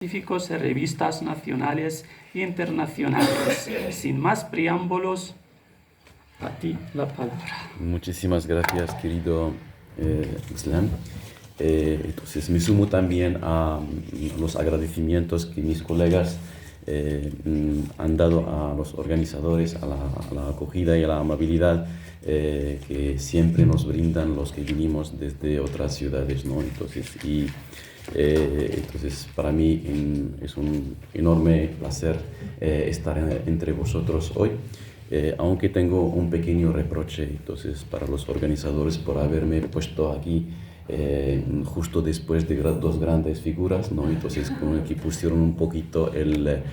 científicos en revistas nacionales e internacionales. Sin más preámbulos, a ti la palabra. Muchísimas gracias, querido Islam. Entonces me sumo también a los agradecimientos que mis colegas han dado a los organizadores, a la acogida y a la amabilidad que siempre nos brindan los que vinimos desde otras ciudades, ¿no? Entonces para mí es un enorme placer estar entre vosotros hoy. Aunque tengo un pequeño reproche entonces para los organizadores por haberme puesto aquí justo después de dos grandes figuras, ¿no? Entonces como que pusieron un poquito el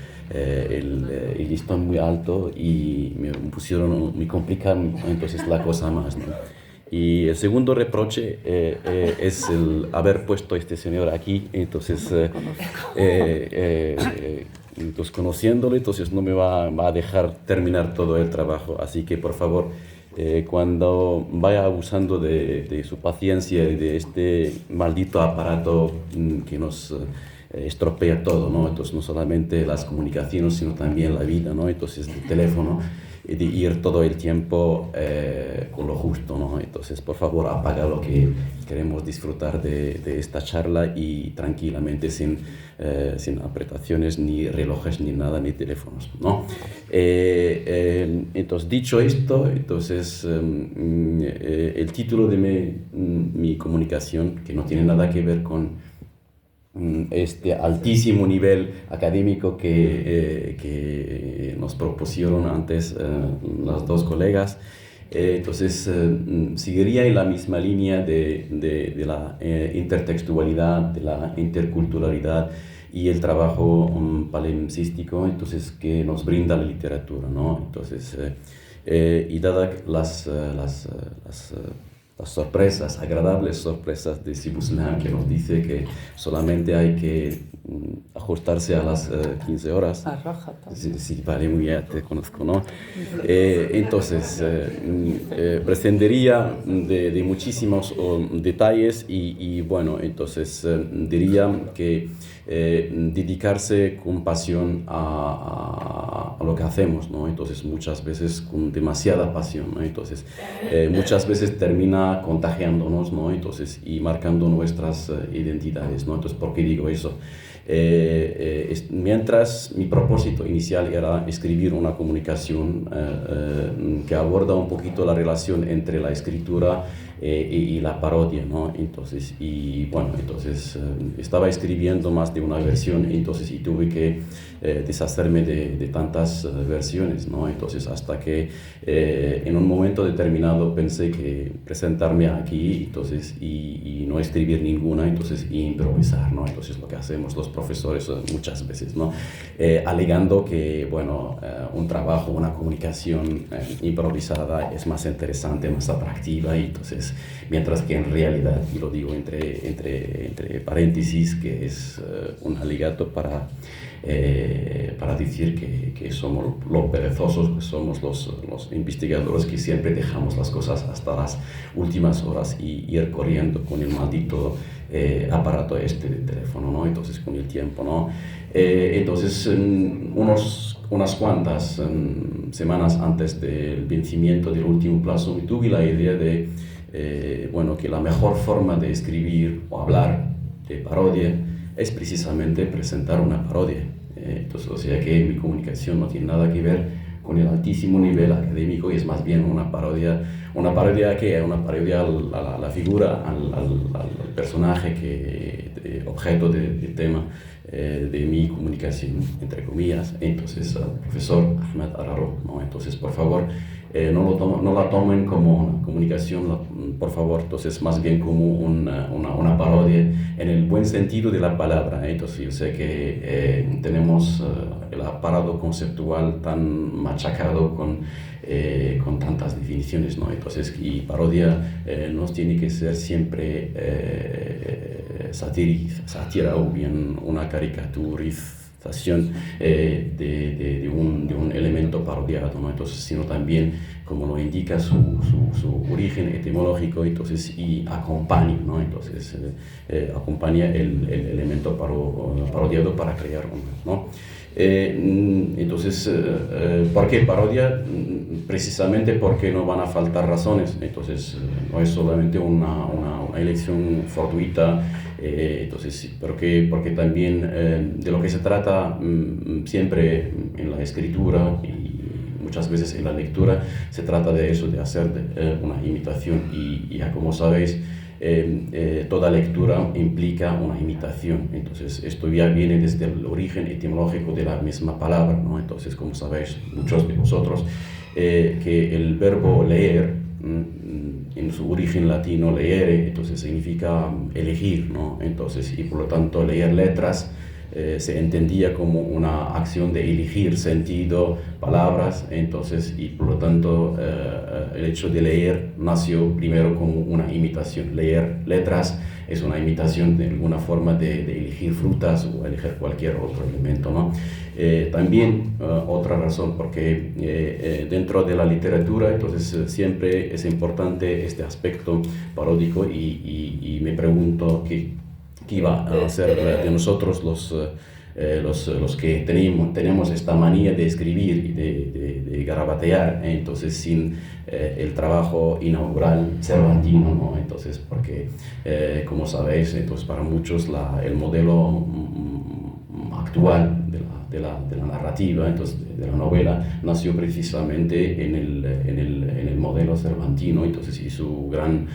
listón muy alto y me complicaron entonces la cosa más, ¿no? Y el segundo reproche es el haber puesto a este señor aquí, entonces conociéndole, entonces no me va a dejar terminar todo el trabajo. Así que, por favor, cuando vaya abusando de su paciencia y de este maldito aparato que nos estropea todo, ¿no? Entonces, no solamente las comunicaciones, sino también la vida, ¿no? Entonces, el teléfono, de ir todo el tiempo con lo justo, ¿no? Entonces, por favor, apaga lo que queremos disfrutar de esta charla y tranquilamente, sin apretaciones, ni relojes, ni nada, ni teléfonos, ¿no? Entonces, dicho esto, entonces, el título de mi comunicación, que no tiene nada que ver con este altísimo nivel académico que nos propusieron antes las dos colegas, entonces seguiría en la misma línea de la intertextualidad, de la interculturalidad y el trabajo palimpsístico, entonces, que nos brinda la literatura, ¿no? Entonces, y dadas las sorpresas, agradables sorpresas de Sibuslam, que nos dice que solamente hay que ajustarse a las 15 horas. Sí, vale, muy bien, te conozco, ¿no? Entonces, prescindiría de muchísimos detalles y bueno, entonces diría que dedicarse con pasión a lo que hacemos, ¿no? Entonces, muchas veces con demasiada pasión, ¿no? Entonces, muchas veces termina contagiándonos, ¿no? Entonces, y marcando nuestras identidades, ¿no? Entonces, ¿por qué digo eso? Mientras mi propósito inicial era escribir una comunicación que aborda un poquito la relación entre la escritura y la parodia, ¿no? Entonces, y bueno, entonces estaba escribiendo más de una versión, entonces, y tuve que deshacerme de tantas versiones, ¿no? Entonces, hasta que en un momento determinado pensé que presentarme aquí, entonces, y no escribir ninguna, entonces, y improvisar, ¿no? Entonces, lo que hacemos los profesores muchas veces, ¿no? Alegando que, bueno, un trabajo, una comunicación improvisada es más interesante, más atractiva, y entonces, mientras que en realidad, y lo digo entre paréntesis, que es un alegato para decir que somos los perezosos, que somos los investigadores que siempre dejamos las cosas hasta las últimas horas y ir corriendo con el maldito aparato este de teléfono, ¿no? Entonces, con el tiempo, ¿no? Entonces, unas cuantas semanas antes del vencimiento del último plazo, tuve la idea de bueno, que la mejor forma de escribir o hablar de parodia es precisamente presentar una parodia. Entonces, o sea que mi comunicación no tiene nada que ver con el altísimo nivel académico, y es más bien una parodia que una parodia a la figura, al personaje objeto de tema de mi comunicación, entre comillas. Entonces, al profesor Ahmed Araro, ¿no? Entonces, por favor, no la tomen como una comunicación, por favor, entonces, más bien como una parodia en el buen sentido de la palabra. Entonces, yo sé que tenemos el aparato conceptual tan machacado con tantas definiciones, ¿no? Entonces, y parodia no tiene que ser siempre sátira o bien una caricaturización de un elemento parodiado, ¿no? Entonces, sino también, como lo indica su origen etimológico, entonces, y acompaña, ¿no? Entonces, acompaña el elemento parodiado para crear uno, ¿no? Entonces, ¿por qué parodia? Precisamente porque no van a faltar razones. Entonces, no es solamente una elección fortuita. Entonces, porque también de lo que se trata siempre en la escritura y muchas veces en la lectura, se trata de eso, de hacer una imitación. Y ya como sabéis, toda lectura implica una imitación. Entonces, esto ya viene desde el origen etimológico de la misma palabra, ¿no? Entonces, como sabéis, muchos de vosotros, que el verbo leer, en su origen latino leere, entonces significa elegir, ¿no? Entonces, y por lo tanto, leer letras se entendía como una acción de elegir sentido, palabras, entonces, y por lo tanto el hecho de leer nació primero como una imitación. Leer letras es una imitación de alguna forma de elegir frutas o elegir cualquier otro elemento, ¿no? También otra razón, porque dentro de la literatura, entonces siempre es importante este aspecto paródico y me pregunto qué iba a ser de nosotros los que tenemos esta manía de escribir y de garabatear, entonces sin el trabajo inaugural cervantino, ¿no? Entonces, porque como sabéis, entonces para muchos el modelo actual de la narrativa, entonces de la novela, nació precisamente en el modelo cervantino, entonces, y su gran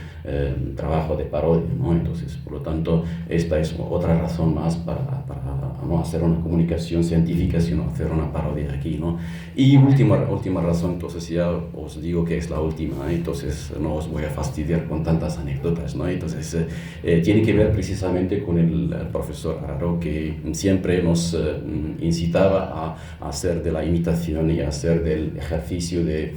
trabajo de parodia, ¿no? Entonces, por lo tanto, esta es otra razón más para no hacer una comunicación científica, sino hacer una parodia aquí, ¿no? Y última razón, entonces ya os digo que es la última, entonces no os voy a fastidiar con tantas anécdotas, ¿no? Entonces, tiene que ver precisamente con el profesor Araro, que siempre nos incitaba a hacer de la imitación y a hacer del ejercicio de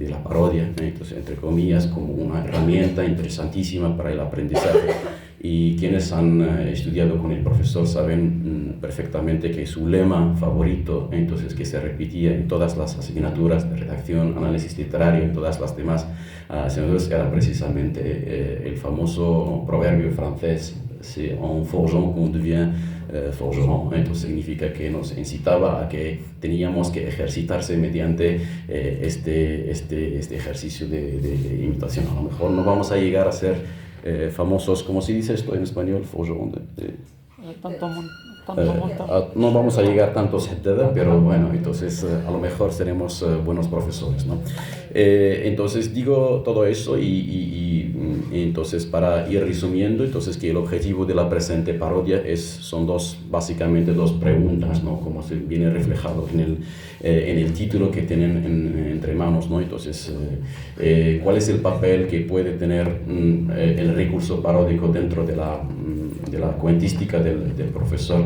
la parodia, entonces, entre comillas, como una herramienta interesantísima para el aprendizaje. Y quienes han estudiado con el profesor saben perfectamente que su lema favorito, entonces, que se repetía en todas las asignaturas de redacción, análisis literario, en todas las demás asignaturas, era precisamente el famoso proverbio francés: c'est en forgeant qu'on devient forgeron. Entonces significa que nos incitaba a que teníamos que ejercitarse mediante este ejercicio de imitación. A lo mejor no vamos a llegar a ser famosos, ¿cómo se dice esto en español? Forgeron. No vamos a llegar tantos, pero bueno, entonces a lo mejor seremos buenos profesores, ¿no? Entonces digo todo eso y entonces para ir resumiendo, entonces que el objetivo de la presente parodia son básicamente dos preguntas, ¿no? Como se viene reflejado en el título que tienen entre manos, ¿no? Entonces, ¿cuál es el papel que puede tener el recurso paródico dentro de la cuentística del profesor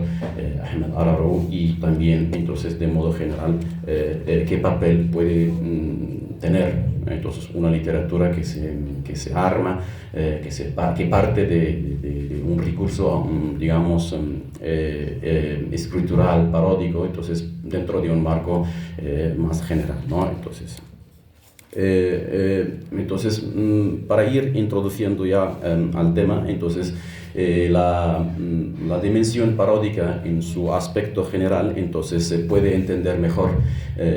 Ahmed Araro, y también, entonces, de modo general, qué papel puede tener entonces una literatura que se arma, que parte de un recurso, digamos, escritural, paródico, entonces dentro de un marco más general, ¿no? Entonces, para ir introduciendo ya al tema, entonces, la dimensión paródica en su aspecto general, entonces se puede entender mejor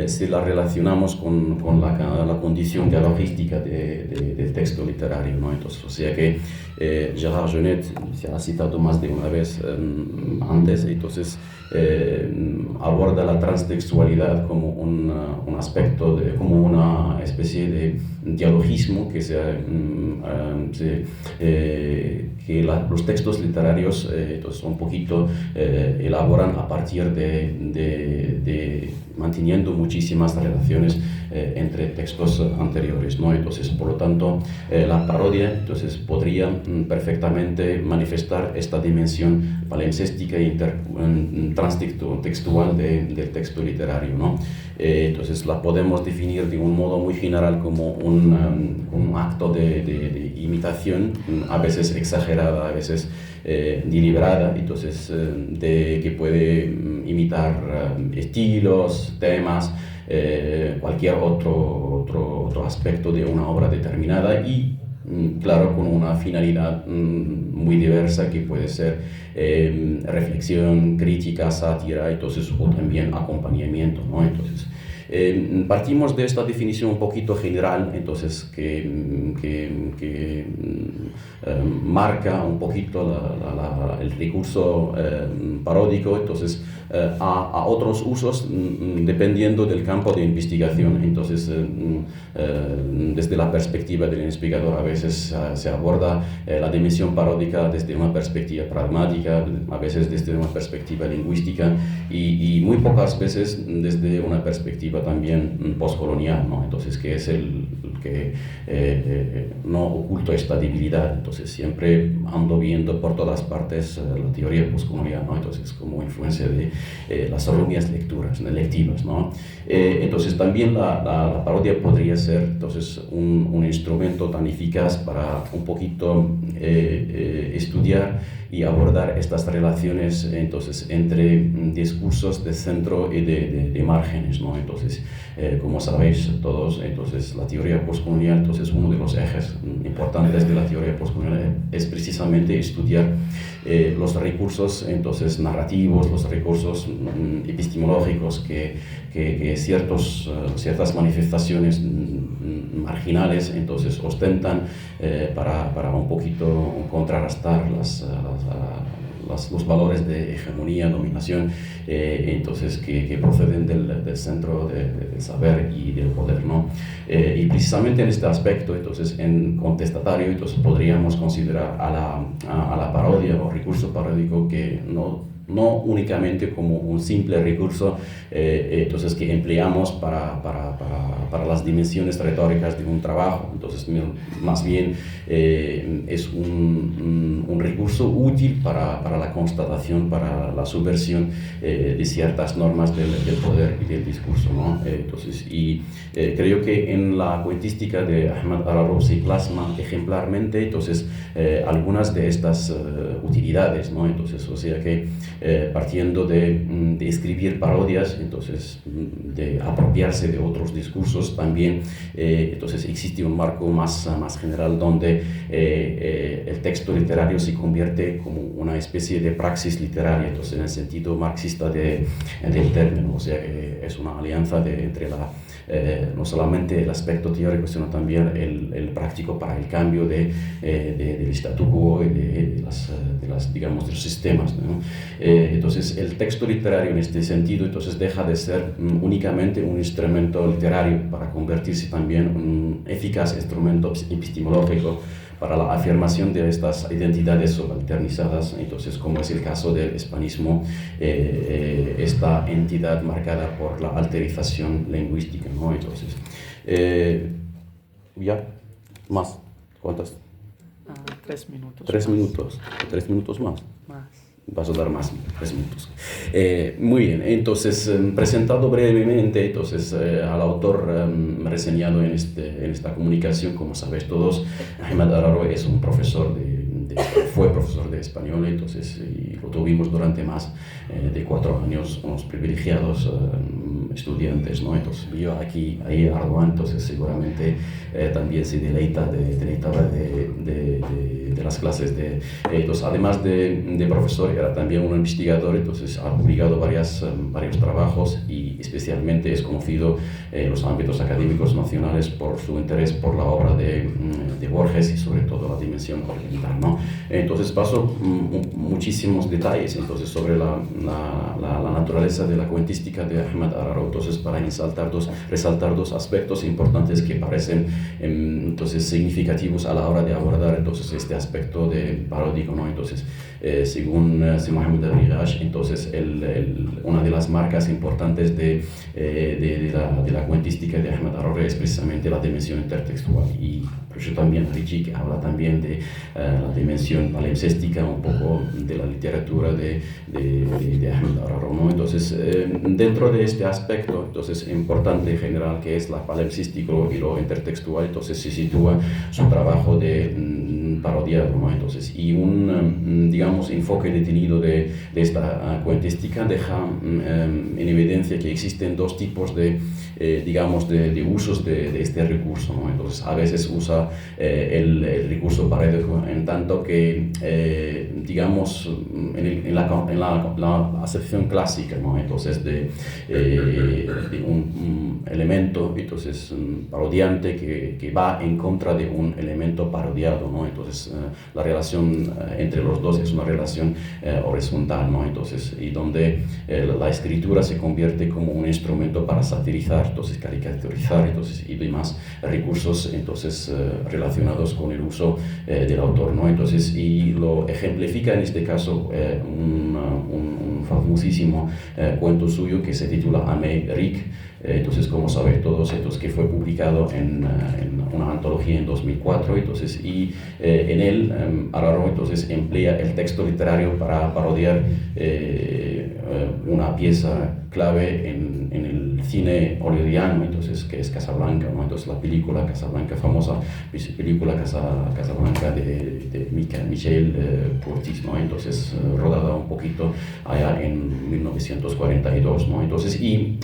si la relacionamos con la condición dialogística del texto literario, ¿no? Entonces, o sea que Gérard Genette se ha citado más de una vez antes, entonces aborda la transtextualidad como un aspecto, como una especie de dialogismo que los textos literarios entonces un poquito elaboran a partir de manteniendo muchísimas relaciones entre textos anteriores, ¿no? Entonces, por lo tanto, la parodia entonces podría perfectamente manifestar esta dimensión palimpséstica e transtextual del texto literario, ¿no? Entonces la podemos definir de un modo muy general como un acto de imitación, a veces exagerada, a veces deliberada, entonces que puede imitar estilos, temas, cualquier otro aspecto de una obra determinada y claro, con una finalidad muy diversa que puede ser reflexión, crítica, sátira, entonces, o también acompañamiento, ¿no? Entonces, partimos de esta definición un poquito general, entonces, que marca un poquito el recurso paródico, entonces, a otros usos dependiendo del campo de investigación. Entonces, desde la perspectiva del investigador a veces se aborda la dimensión paródica desde una perspectiva pragmática, a veces desde una perspectiva lingüística y muy pocas veces desde una perspectiva también postcolonial, ¿no? Entonces, que es el que no oculto esta debilidad. Entonces, siempre ando viendo por todas partes la teoría postcolonial, ¿no? Entonces, como influencia de las erróneas lecturas, lectivas, ¿no? Entonces, también la parodia podría ser entonces un instrumento tan eficaz para un poquito estudiar y abordar estas relaciones entonces entre discursos de centro y de márgenes, ¿no? Entonces, como sabéis todos, entonces la teoría postcolonial, entonces uno de los ejes importantes de la teoría postcolonial es precisamente estudiar los recursos entonces narrativos, los recursos epistemológicos que ciertas manifestaciones marginales entonces ostentan para un poquito contrarrestar los valores de hegemonía, dominación, entonces que proceden del centro del saber y del poder, ¿no? Y precisamente en este aspecto, entonces, en contestatario, entonces podríamos considerar a la parodia o recurso paródico que no únicamente como un simple recurso entonces que empleamos para las dimensiones retóricas de un trabajo, entonces más bien es un recurso útil para la constatación, para la subversión de ciertas normas del poder y del discurso, ¿no? Entonces, y creo que en la cuentística de Ahmed Araro se plasma ejemplarmente entonces algunas de estas utilidades, ¿no? Entonces, o sea que partiendo de escribir parodias, entonces de apropiarse de otros discursos también, entonces existe un marco más general donde el texto literario se convierte como una especie de praxis literaria, entonces en el sentido marxista del término, o sea que es una alianza entre no solamente el aspecto teórico, sino también el práctico para el cambio del statu quo y de los sistemas, ¿no? Entonces, el texto literario en este sentido entonces deja de ser únicamente un instrumento literario para convertirse también en un eficaz instrumento epistemológico para la afirmación de estas identidades subalternizadas, entonces como es el caso del hispanismo, esta entidad marcada por la alterización lingüística, ¿no? Entonces, ya, más, ¿cuántas? 3 minutos. 3 minutos, 3 minutos más. Más. Vas a dar más 3 minutos. Muy bien, entonces presentado brevemente entonces, al autor reseñado en esta comunicación, como sabéis todos, Ahmed Araro es un profesor fue profesor de español, entonces, y lo tuvimos durante más de 4 años, unos privilegiados estudiantes, ¿no? Entonces yo ahí Ardoan, entonces seguramente también se deleitaba de las clases entonces, además de profesor, era también un investigador, entonces ha publicado varios trabajos y especialmente es conocido en los ámbitos académicos nacionales por su interés por la obra de Borges y sobre todo la dimensión oriental, ¿no? Entonces paso muchísimos detalles entonces sobre la naturaleza de la cuentística de Ahmed Araro, entonces para resaltar dos aspectos importantes que parecen entonces significativos a la hora de abordar entonces este aspecto aspecto de paródico, ¿no? Entonces, según Mohamed Abrigash, entonces una de las marcas importantes de la cuentística de Ahmed Arori es precisamente la dimensión intertextual. Y por eso también Ricci, que habla también de la dimensión palimpséstica, un poco de la literatura de Ahmed Arori, ¿no? Entonces, dentro de este aspecto, entonces, importante en general, que es la palimpsístico y lo intertextual, entonces se sitúa su trabajo de parodiado, ¿no? Entonces, y un, digamos, enfoque detenido de esta cuentística deja en evidencia que existen dos tipos de, digamos, de usos de este recurso, ¿no? Entonces, a veces usa el recurso paródico en tanto que, digamos, en la acepción clásica, ¿no? Entonces, de un elemento, entonces, parodiante que va en contra de un elemento parodiado, ¿no? Entonces, la relación entre los dos es una relación horizontal, ¿no? Entonces, y donde la escritura se convierte como un instrumento para satirizar, entonces caricaturizar, entonces, y demás recursos, entonces, relacionados con el uso del autor, ¿no? Entonces, y lo ejemplifica en este caso un famosísimo cuento suyo que se titula Amérique. Entonces, como saben todos, entonces, que fue publicado en una antología en 2004, entonces, y en él Araro entonces emplea el texto literario para parodiar una pieza clave en el cine hollywoodiano, entonces, que es Casablanca, ¿no? Entonces, la película Casablanca, famosa película Casablanca de Michel Curtiz, ¿no? Entonces, rodada un poquito allá en 1942, ¿no? Entonces, y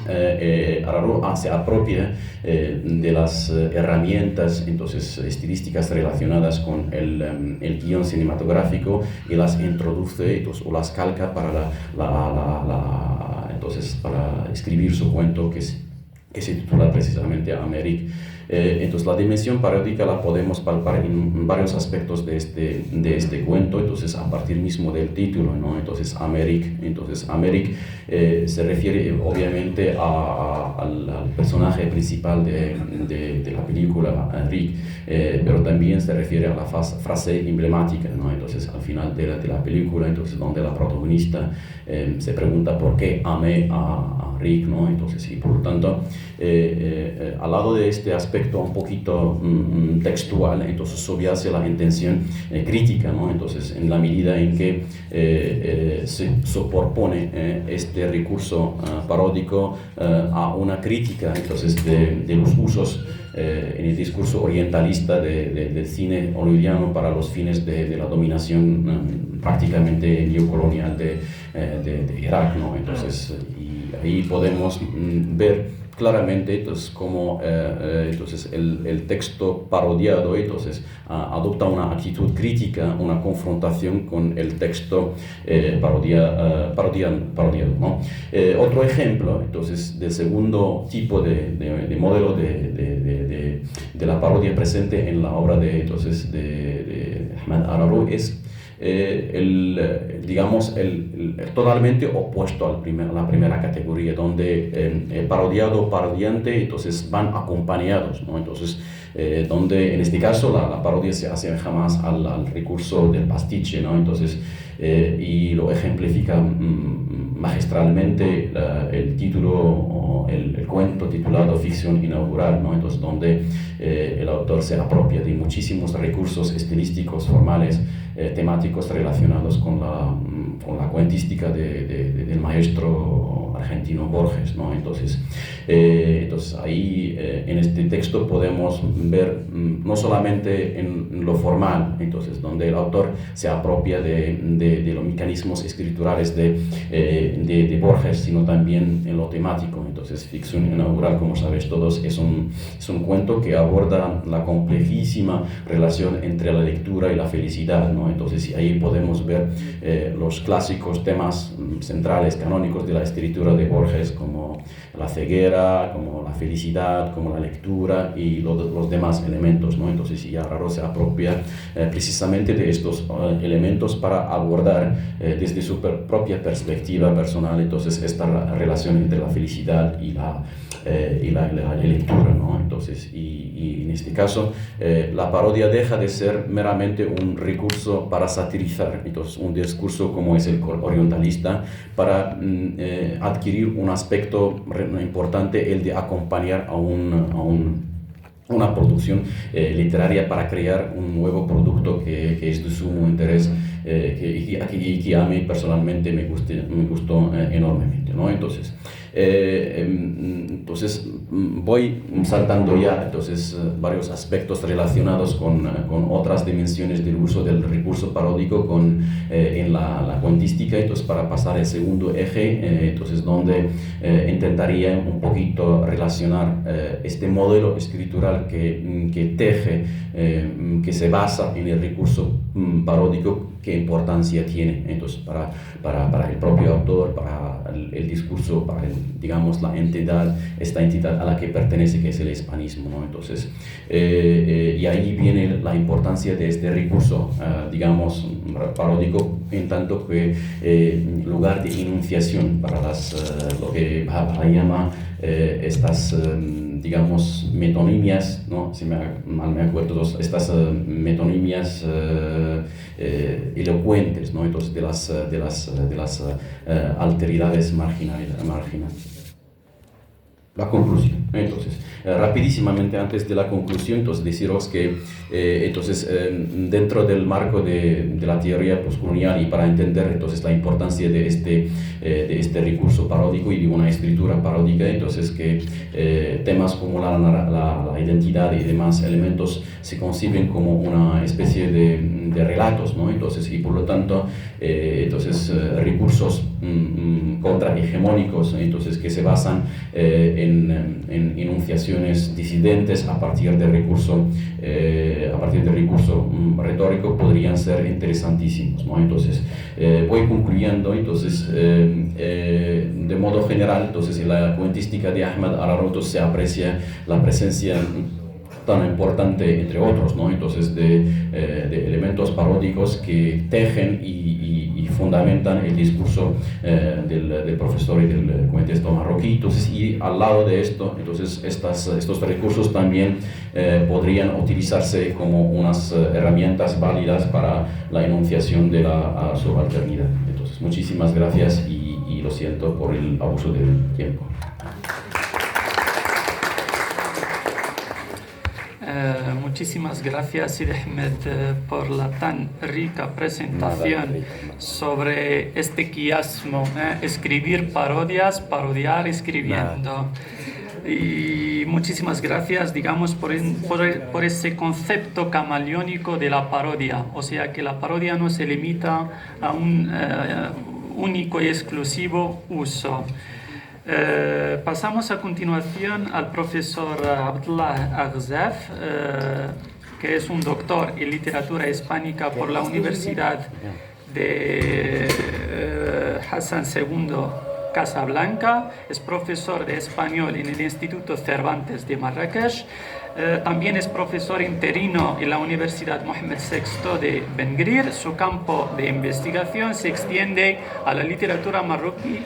Araro se apropia de las herramientas, entonces, estilísticas relacionadas con el guión cinematográfico y las introduce, entonces, o las calca para entonces, para escribir su cuento que se titula precisamente Amérique. Entonces, la dimensión paródica la podemos palpar en varios aspectos de este cuento, entonces, a partir mismo del título, ¿no? Entonces, Amérique. Entonces, Amérique se refiere obviamente al personaje principal de la película, Enrique, pero también se refiere a la frase emblemática, ¿no? Entonces, al final de la película, entonces, donde la protagonista se pregunta por qué amé a Rick, ¿no? Entonces, y por lo tanto, al lado de este aspecto un poquito textual, entonces subyace la intención crítica, ¿no? Entonces, en la medida en que se superpone este recurso paródico a una crítica, entonces, de los usos en el discurso orientalista del cine hollywoodiano para los fines de la dominación prácticamente neocolonial de Irak, ¿no? Entonces, y ahí podemos ver claramente, entonces, cómo entonces, el texto parodiado entonces, adopta una actitud crítica, una confrontación con el texto parodiado, ¿no? Otro ejemplo, entonces, del segundo tipo de modelo de la parodia presente en la obra de Ahmed Araro es digamos, totalmente opuesto a la primera categoría, donde parodiante, entonces van acompañados, ¿no? Entonces, donde en este caso la parodia se asemeja más al recurso del pastiche, ¿no? Entonces, y lo ejemplifica magistralmente el título o el cuento titulado Ficción Inaugural, ¿no? Entonces, donde el autor se apropia de muchísimos recursos estilísticos, formales, temáticos relacionados con la cuentística del maestro argentino Borges, ¿no? Entonces, ahí en este texto podemos ver no solamente en lo formal, entonces, donde el autor se apropia de los mecanismos escriturales de Borges, sino también en lo temático. Entonces, Ficción Inaugural, como sabéis todos, es un cuento que aborda la complejísima relación entre la lectura y la felicidad, ¿no? Entonces, ahí podemos ver los clásicos temas centrales, canónicos de la escritura escritura de Borges, como la ceguera, como la felicidad, como la lectura y los demás elementos, ¿no? Entonces, y Araro se apropia precisamente de estos elementos para abordar desde su propia perspectiva personal, entonces, esta relación entre la felicidad y la lectura, ¿no? Entonces, y en este caso, la parodia deja de ser meramente un recurso para satirizar, entonces, un discurso como es el orientalista, para adquirir un aspecto importante, el de acompañar a una producción literaria para crear un nuevo producto que es de sumo interés y que a mí personalmente me gustó enormemente, ¿no? Entonces, voy saltando ya varios aspectos relacionados con otras dimensiones del uso del recurso paródico en la cuentística, entonces para pasar al segundo eje, donde intentaría un poquito relacionar este modelo escritural que teje, que se basa en el recurso paródico, qué importancia tiene entonces para el propio autor, para el discurso, para digamos esta entidad a la que pertenece, que es el hispanismo, ¿no? Entonces, y ahí viene la importancia de este recurso, digamos, paródico, en tanto que lugar de enunciación para lo que Bhabha llama estas, digamos, metonimias, ¿no? Si mal me acuerdo, estas metonimias elocuentes, ¿no? Entonces, de las alteridades marginales. La conclusión. Entonces, rapidísimamente antes de la conclusión, entonces deciros que dentro del marco de la teoría postcolonial, y para entender entonces la importancia de este recurso paródico y de una escritura paródica, entonces que temas como la identidad y demás elementos se conciben como una especie de relatos, ¿no? Entonces, y por lo tanto, recursos contrahegemónicos, entonces que se basan en enunciaciones disidentes a partir de recurso retórico, podrían ser interesantísimos, ¿no? Entonces, voy concluyendo, entonces, de modo general, entonces, en la cuentística de Ahmad Araroto se aprecia la presencia tan importante, entre otros, ¿no? Entonces, de elementos paródicos que tejen y fundamentan el discurso del profesor y del cuentista marroquí. Entonces, y al lado de esto, entonces, estos recursos también podrían utilizarse como unas herramientas válidas para la enunciación de la subalternidad. Entonces, muchísimas gracias y lo siento por el abuso del tiempo. Muchísimas gracias, Sidi Ahmed, por la tan rica presentación sobre este quiasmo, escribir parodias, parodiar escribiendo. Y muchísimas gracias, digamos, por ese concepto camaleónico de la parodia. O sea, que la parodia no se limita a un único y exclusivo uso. Pasamos a continuación al profesor Abdullah Aghzaf, que es un doctor en literatura hispánica por la Universidad de Hassan II Casablanca. Es profesor de español en el Instituto Cervantes de Marrakech. También es profesor interino en la Universidad Mohammed VI de Ben Grir. Su campo de investigación se extiende a la literatura marroquí